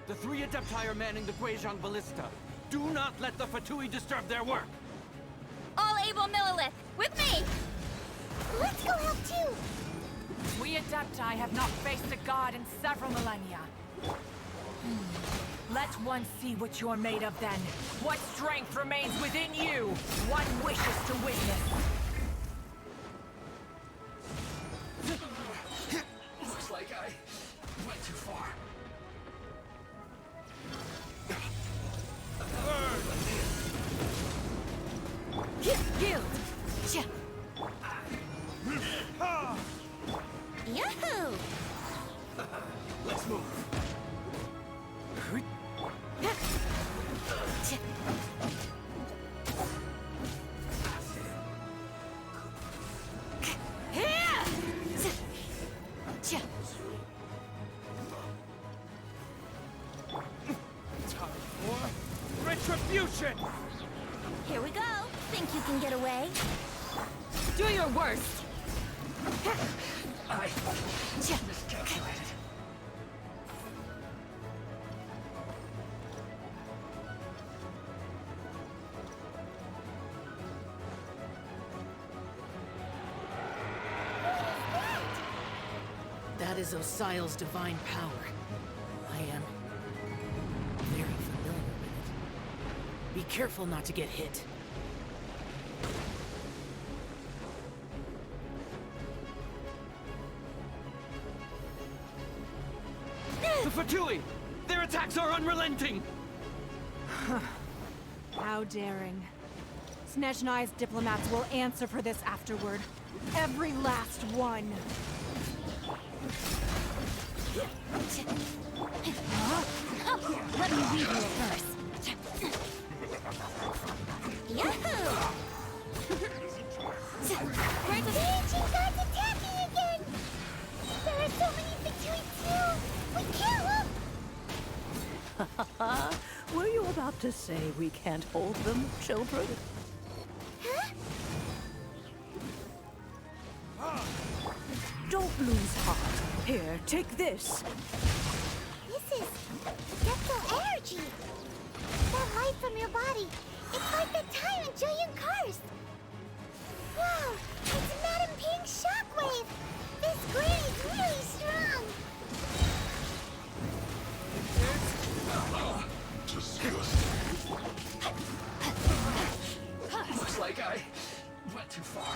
The 3 Adepti are manning the Guizhong Ballista. Do not let the Fatui disturb their work! All able Millilith, with me! Let's go help too! We Adepti have not faced a god in several millennia. Let one see what you're made of then. What strength remains within you? One wishes to witness. Looks like I went too far. Yield! Yahoo! Let's move. Time for retribution! Here we go. Think you can get away? Do your worst! I miscalculated. That is Osial's divine power. I am very familiar with it. Be careful not to get hit. The Fatui! Their attacks are unrelenting! How daring. Snezhnai's diplomats will answer for this afterward. Every last one. Let me read you a verse. Yahoo! Where's the Genshin God's attacking again? There are so many Fatui too! We can't look! Were you about to say we can't hold them, children? Huh? Don't lose heart. Here, take this. This is Depthal energy! That light from your body, it's like the time in Julian Karst! Wow, it's Madame Ping's shockwave! This granny's really strong! Looks like I went too far.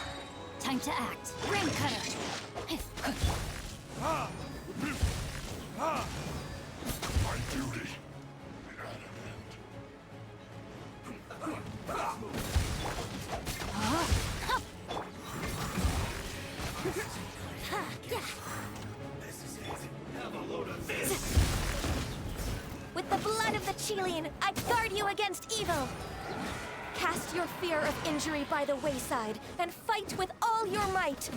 Time to act. Rain Cutter! My duty at an This is it. Have a load of this. With the blood of the Chilean, I guard you against evil! Cast your fear of injury by the wayside, and fight with all your might!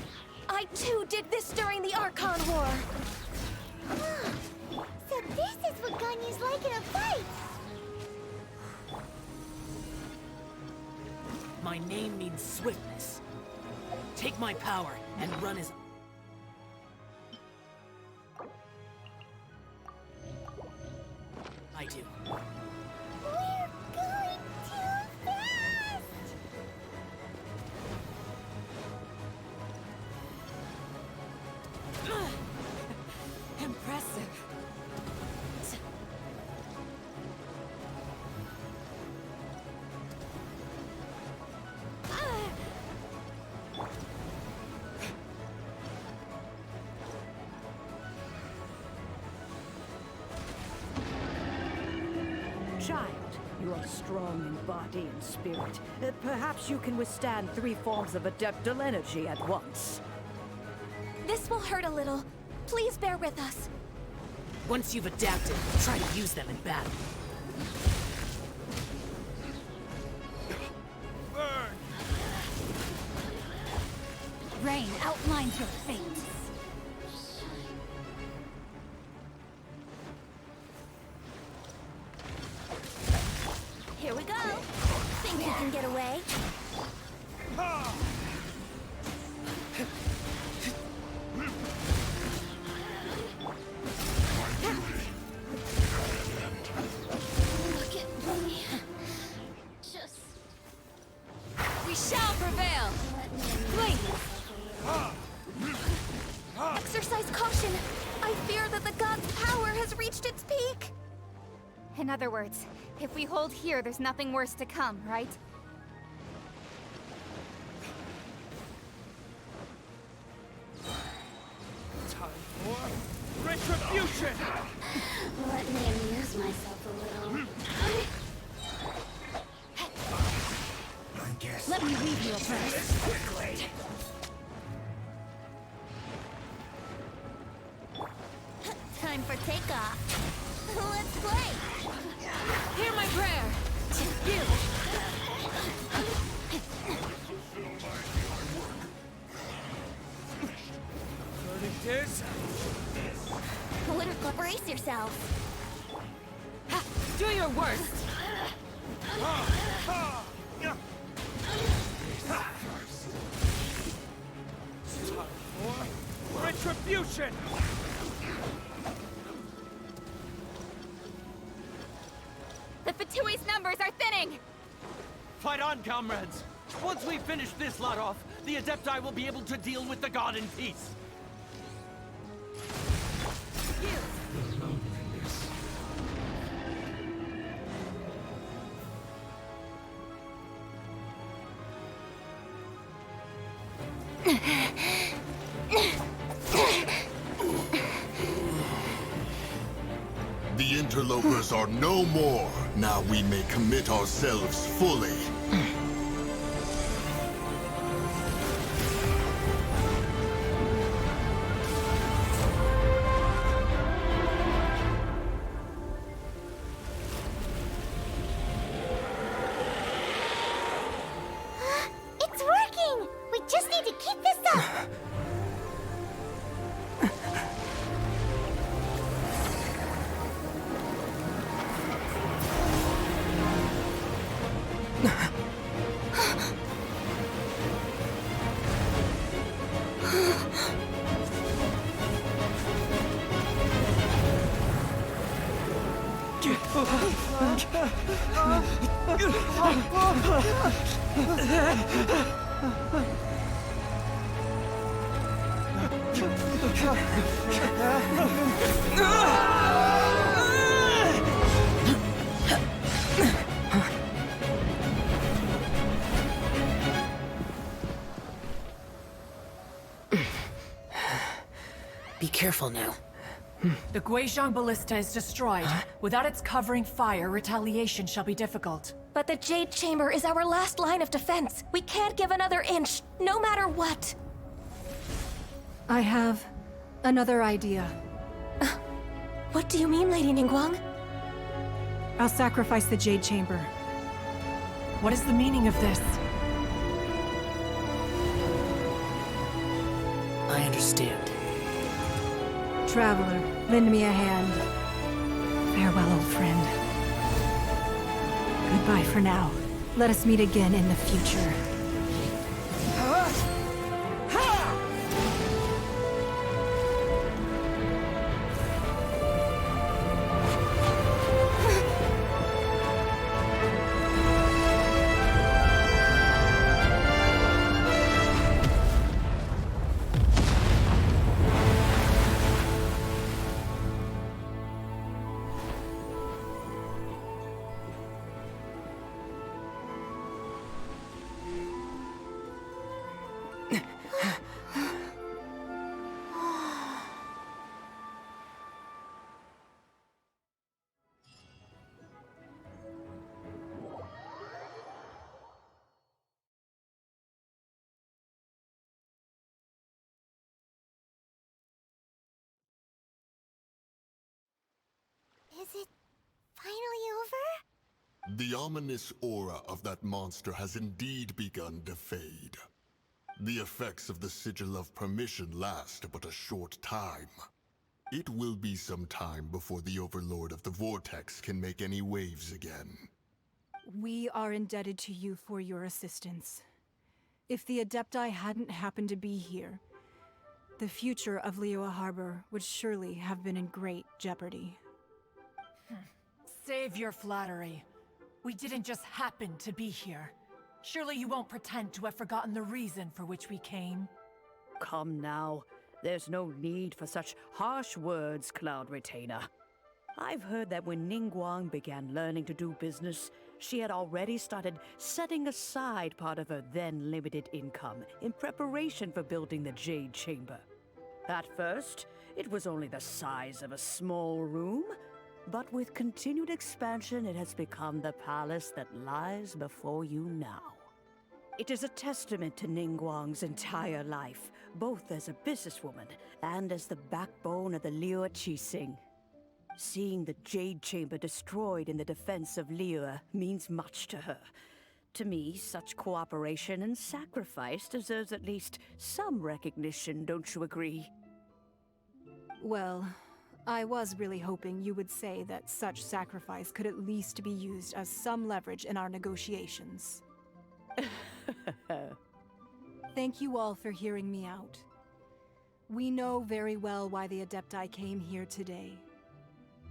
I too did this during the Archon War! So this is what Ganyu's like in a fight! My name means swiftness. Take my power and run as... I do. We're going too fast! Impressive. Child, you are strong in body and spirit. Perhaps you can withstand 3 forms of adeptal energy at once. This will hurt a little. Please bear with us. Once you've adapted, try to use them in battle. Burn! Rain outlines your fate. Here we go! Think you can get away? My duty at an last peek? In other words, if we hold here, there's nothing worse to come, right? Time for retribution! Let me amuse myself a little. I guess. Let me leave you a verse. Time for takeoff. Let's play. Hear my prayer. You. Verdict is... Political, brace yourself. Do your worst. Time for retribution! The Fatui's numbers are thinning! Fight on, comrades! Once we finish this lot off, the Adepti will be able to deal with the god in peace. The interlopers are no more. Now we may commit ourselves fully. It's working! We just need to keep this up! Be careful now. The Guizhong Ballista is destroyed. Without its covering fire, retaliation shall be difficult. But the Jade Chamber is our last line of defense. We can't give another inch, no matter what. I have another idea. What do you mean, Lady Ningguang? I'll sacrifice the Jade Chamber. What is the meaning of this? I understand. Traveler, lend me a hand. Farewell, old friend. Goodbye for now. Let us meet again in the future. Is it finally over? The ominous aura of that monster has indeed begun to fade. The effects of the Sigil of Permission last but a short time. It will be some time before the Overlord of the Vortex can make any waves again. We are indebted to you for your assistance. If the Adepti hadn't happened to be here, the future of Liyue Harbor would surely have been in great jeopardy. Save your flattery. We didn't just happen to be here. Surely you won't pretend to have forgotten the reason for which we came. Come now. There's no need for such harsh words, Cloud Retainer. I've heard that when Ningguang began learning to do business, she had already started setting aside part of her then limited income in preparation for building the Jade Chamber. At first, it was only the size of a small room, but with continued expansion, it has become the palace that lies before you now. It is a testament to Ningguang's entire life, both as a businesswoman and as the backbone of the Liyue Qixing. Seeing the Jade Chamber destroyed in the defense of Liyue means much to her. To me, such cooperation and sacrifice deserves at least some recognition, don't you agree? Well, I was really hoping you would say that such sacrifice could at least be used as some leverage in our negotiations. Thank you all for hearing me out. We know very well why the Adepti came here today.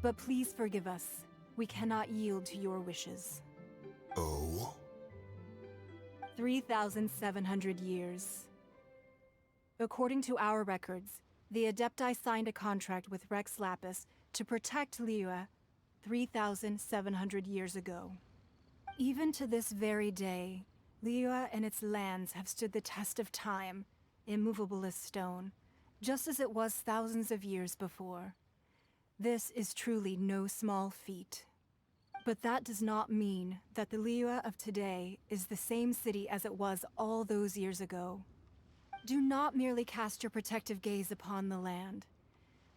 But please forgive us. We cannot yield to your wishes. Oh? 3,700 years. According to our records, the Adepti signed a contract with Rex Lapis to protect Liyue 3,700 years ago. Even to this very day, Liyue and its lands have stood the test of time, immovable as stone, just as it was thousands of years before. This is truly no small feat. But that does not mean that the Liyue of today is the same city as it was all those years ago. Do not merely cast your protective gaze upon the land.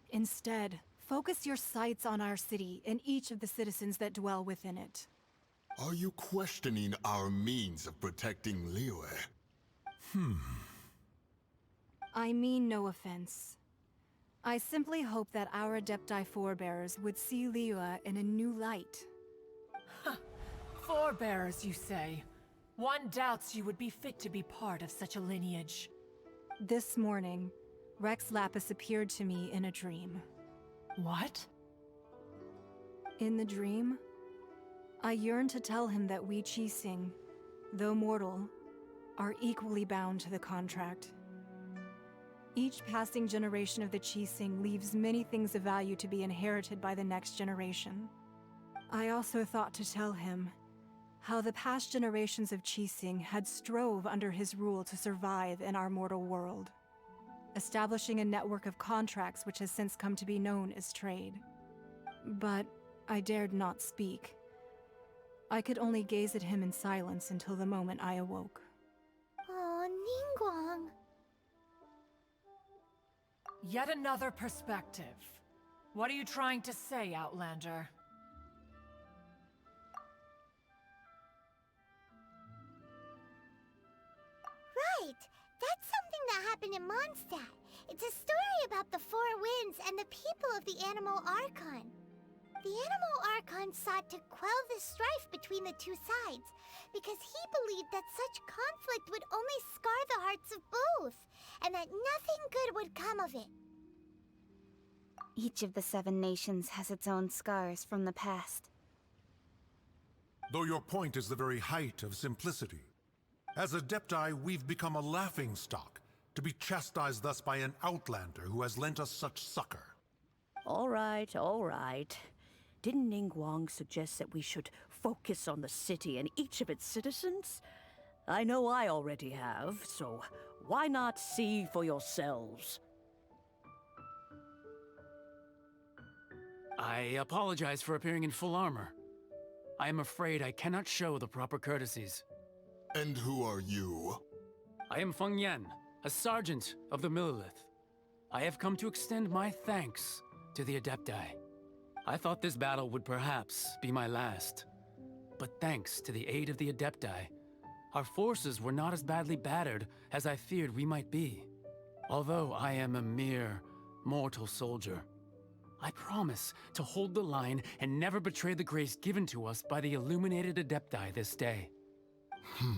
Instead, focus your sights on our city and each of the citizens that dwell within it. Are you questioning our means of protecting Liyue? I mean no offense. I simply hope that our Adepti forebears would see Liyue in a new light. Forebearers, you say? One doubts you would be fit to be part of such a lineage. This morning, Rex Lapis appeared to me in a dream. What? In the dream, I yearned to tell him that we Qixing, though mortal, are equally bound to the contract. Each passing generation of the Qixing leaves many things of value to be inherited by the next generation. I also thought to tell him how the past generations of Qixing had strove under his rule to survive in our mortal world, establishing a network of contracts which has since come to be known as trade. But I dared not speak. I could only gaze at him in silence until the moment I awoke. Oh, Ningguang. Yet another perspective. What are you trying to say, Outlander? Right! That's something that happened in Mondstadt. It's a story about the Four Winds and the people of the Animal Archon. The Animal Archon sought to quell the strife between the two sides, because he believed that such conflict would only scar the hearts of both, and that nothing good would come of it. Each of the 7 nations has its own scars from the past. Though your point is the very height of simplicity. As Adepti, we've become a laughingstock, to be chastised thus by an outlander who has lent us such succor. All right, all right. Didn't Ningguang suggest that we should focus on the city and each of its citizens? I know I already have, so why not see for yourselves? I apologize for appearing in full armor. I am afraid I cannot show the proper courtesies. And who are you? I am Feng Yan, a sergeant of the Millilith. I have come to extend my thanks to the Adepti. I thought this battle would perhaps be my last. But thanks to the aid of the Adepti, our forces were not as badly battered as I feared we might be. Although I am a mere mortal soldier, I promise to hold the line and never betray the grace given to us by the illuminated Adepti this day. Huh?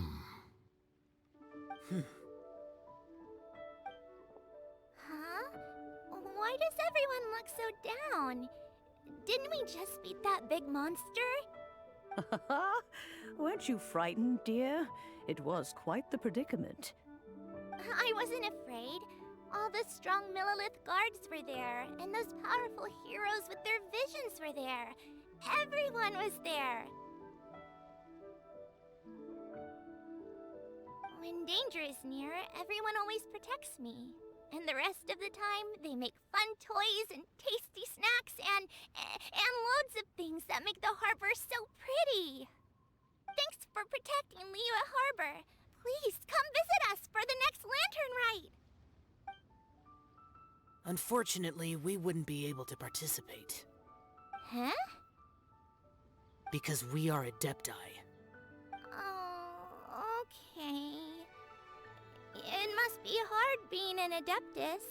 Why does everyone look so down? Didn't we just beat that big monster? Weren't you frightened, dear? It was quite the predicament. I wasn't afraid. All the strong Millilith guards were there, and those powerful heroes with their visions were there. Everyone was there. When danger is near, everyone always protects me. And the rest of the time, they make fun toys and tasty snacks and loads of things that make the harbor so pretty. Thanks for protecting Liyue Harbor. Please come visit us for the next lantern rite. Unfortunately, we wouldn't be able to participate. Huh? Because we are Adepti. Oh, okay. It must be hard being an Adeptus.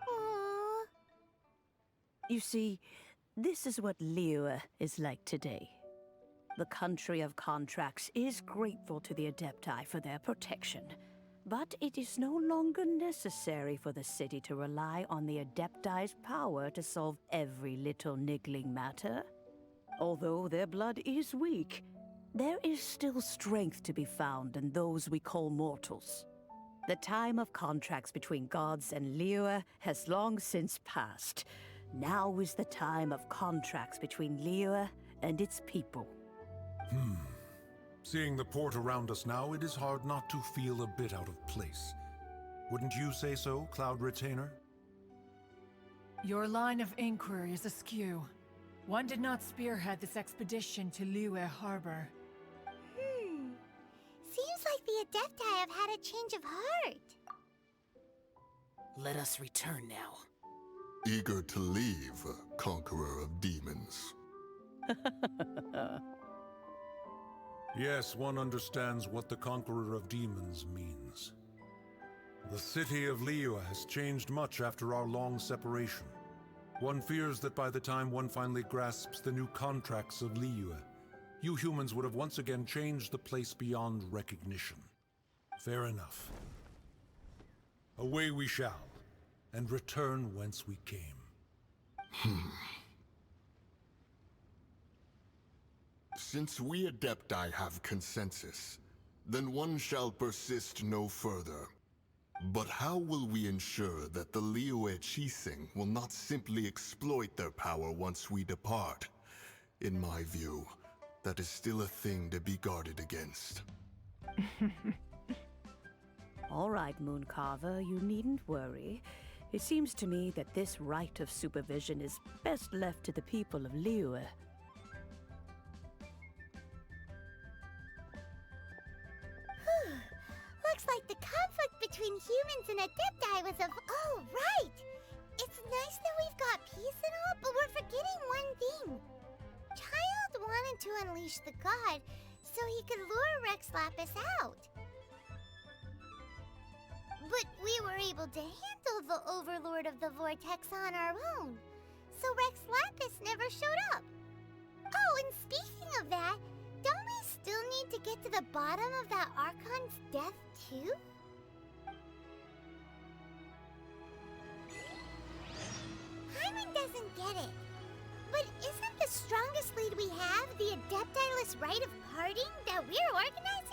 Aww. You see, this is what Liyue is like today. The country of contracts is grateful to the Adepti for their protection, but it is no longer necessary for the city to rely on the Adepti's power to solve every little niggling matter. Although their blood is weak, there is still strength to be found in those we call mortals. The time of contracts between gods and Liyue has long since passed. Now is the time of contracts between Liyue and its people. Seeing the port around us now, it is hard not to feel a bit out of place. Wouldn't you say so, Cloud Retainer? Your line of inquiry is askew. One did not spearhead this expedition to Liyue Harbor. Seems like the Adepti have had a change of heart. Let us return now. Eager to leave, Conqueror of Demons. Yes, one understands what the Conqueror of Demons means. The city of Liyue has changed much after our long separation. One fears that by the time one finally grasps the new contracts of Liyue, you humans would have once again changed the place beyond recognition. Fair enough. Away we shall, and return whence we came. Since we Adepti have consensus, then one shall persist no further. But how will we ensure that the Liyue Chising will not simply exploit their power once we depart? In my view, that is still a thing to be guarded against. All right, Mooncarver, you needn't worry. It seems to me that this right of supervision is best left to the people of Liyue. Looks like the conflict between humans and Adepti was of... Oh, right! It's nice that we've got peace and all, but we're forgetting one thing. Child wanted to unleash the god so he could lure Rex Lapis out. But we were able to handle the Overlord of the Vortex on our own, so Rex Lapis never showed up. Oh, and speaking of that, don't we still need to get to the bottom of that Archon's death, too? Hyman doesn't get it. But isn't the strongest lead we have the Adeptiless rite of parting that we're organizing?